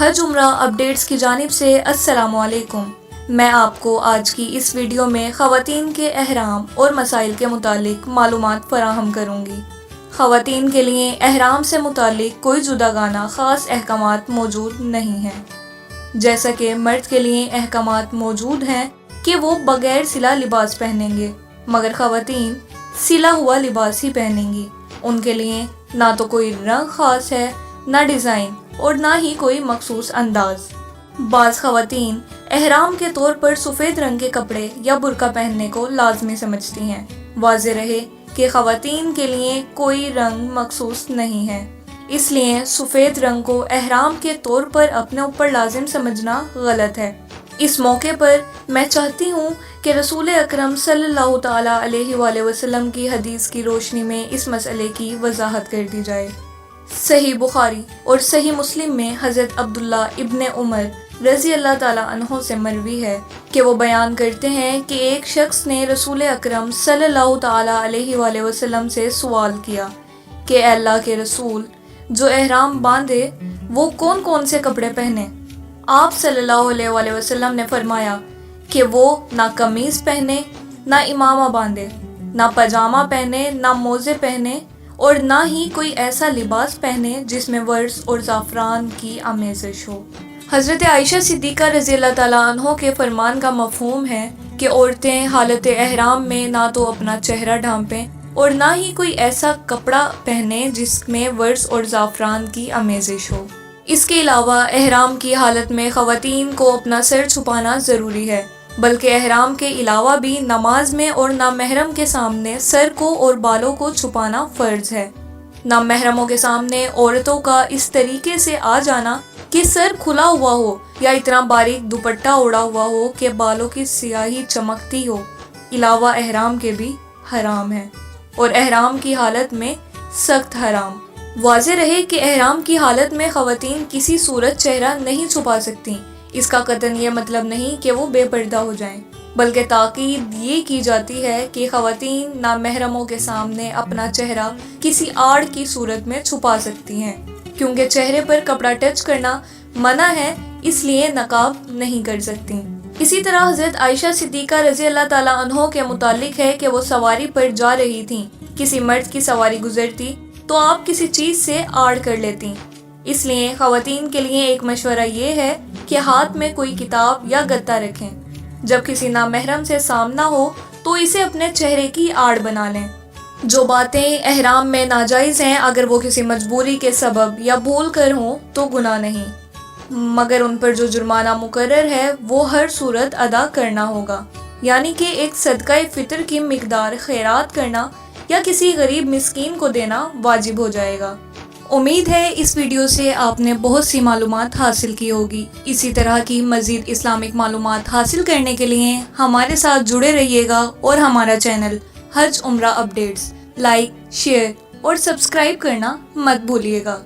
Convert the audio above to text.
حج عمرہ اپڈیٹس کی جانب سے السلام علیکم۔ میں آپ کو آج کی اس ویڈیو میں خواتین کے احرام اور مسائل کے متعلق معلومات فراہم کروں گی۔ خواتین کے لیے احرام سے متعلق کوئی جداگانہ خاص احکامات موجود نہیں ہیں، جیسا کہ مرد کے لیے احکامات موجود ہیں کہ وہ بغیر سلا لباس پہنیں گے، مگر خواتین سلا ہوا لباس ہی پہنیں گی۔ ان کے لیے نہ تو کوئی رنگ خاص ہے، نہ ڈیزائن اور نہ ہی کوئی مخصوص انداز۔ بعض خواتین احرام کے طور پر سفید رنگ کے کپڑے یا برقع پہننے کو لازمی سمجھتی ہیں۔ واضح رہے کہ خواتین کے لیے کوئی رنگ مخصوص نہیں ہے، اس لیے سفید رنگ کو احرام کے طور پر اپنے اوپر لازم سمجھنا غلط ہے۔ اس موقع پر میں چاہتی ہوں کہ رسول اکرم صلی اللہ تعالیٰ علیہ وآلہ وسلم کی حدیث کی روشنی میں اس مسئلے کی وضاحت کر دی جائے۔ صحیح بخاری اور صحیح مسلم میں حضرت عبداللہ ابن عمر رضی اللہ تعالیٰ عنہ سے مروی ہے کہ وہ بیان کرتے ہیں کہ ایک شخص نے رسول اکرم صلی اللہ تعالیٰ علیہ وآلہ وسلم سے سوال کیا کہ اے اللہ کے رسول، جو احرام باندھے وہ کون کون سے کپڑے پہنے؟ آپ صلی اللہ علیہ وآلہ وسلم نے فرمایا کہ وہ نہ قمیص پہنے، نہ امامہ باندھے، نہ پاجامہ پہنے، نہ موزے پہنے اور نہ ہی کوئی ایسا لباس پہنے جس میں ورس اور زعفران کی آمیزش ہو۔ حضرت عائشہ صدیقہ رضی اللہ تعالیٰ عنہ کے فرمان کا مفہوم ہے کہ عورتیں حالت احرام میں نہ تو اپنا چہرہ ڈھانپیں اور نہ ہی کوئی ایسا کپڑا پہنے جس میں ورس اور زعفران کی آمیزش ہو۔ اس کے علاوہ احرام کی حالت میں خواتین کو اپنا سر چھپانا ضروری ہے، بلکہ احرام کے علاوہ بھی نماز میں اور نامحرم کے سامنے سر کو اور بالوں کو چھپانا فرض ہے۔ نامحرموں کے سامنے عورتوں کا اس طریقے سے آ جانا کہ سر کھلا ہوا ہو یا اتنا باریک دوپٹہ اوڑھا ہوا ہو کہ بالوں کی سیاہی چمکتی ہو، علاوہ احرام کے بھی حرام ہے اور احرام کی حالت میں سخت حرام۔ واضح رہے کہ احرام کی حالت میں خواتین کسی صورت چہرہ نہیں چھپا سکتی۔ اس کا قطعاً یہ مطلب نہیں کہ وہ بے پردہ ہو جائیں، بلکہ تاکید یہ کی جاتی ہے کہ خواتین نامحرموں کے سامنے اپنا چہرہ کسی آڑ کی صورت میں چھپا سکتی ہیں، کیونکہ چہرے پر کپڑا ٹچ کرنا منع ہے، اس لیے نقاب نہیں کر سکتی۔ اسی طرح حضرت عائشہ صدیقہ رضی اللہ تعالیٰ عنہ کے متعلق ہے کہ وہ سواری پر جا رہی تھیں، کسی مرد کی سواری گزرتی تو آپ کسی چیز سے آڑ کر لیتی۔ اس لیے خواتین کے لیے ایک مشورہ یہ ہے کہ ہاتھ میں کوئی کتاب یا گتا رکھیں۔ جب کسی نامحرم سے سامنا ہو تو اسے اپنے چہرے کی آڑ بنا لیں۔ جو باتیں احرام میں ناجائز ہیں، اگر وہ کسی مجبوری کے سبب یا بھول کر ہوں تو گناہ نہیں، مگر ان پر جو جرمانہ مقرر ہے وہ ہر صورت ادا کرنا ہوگا، یعنی کہ ایک صدقہ فطر کی مقدار خیرات کرنا یا کسی غریب مسکین کو دینا واجب ہو جائے گا۔ امید ہے اس ویڈیو سے آپ نے بہت سی معلومات حاصل کی ہوگی۔ اسی طرح کی مزید اسلامک معلومات حاصل کرنے کے لیے ہمارے ساتھ جڑے رہیے گا اور ہمارا چینل حج عمرہ اپڈیٹس لائک، شیئر اور سبسکرائب کرنا مت بھولیے گا۔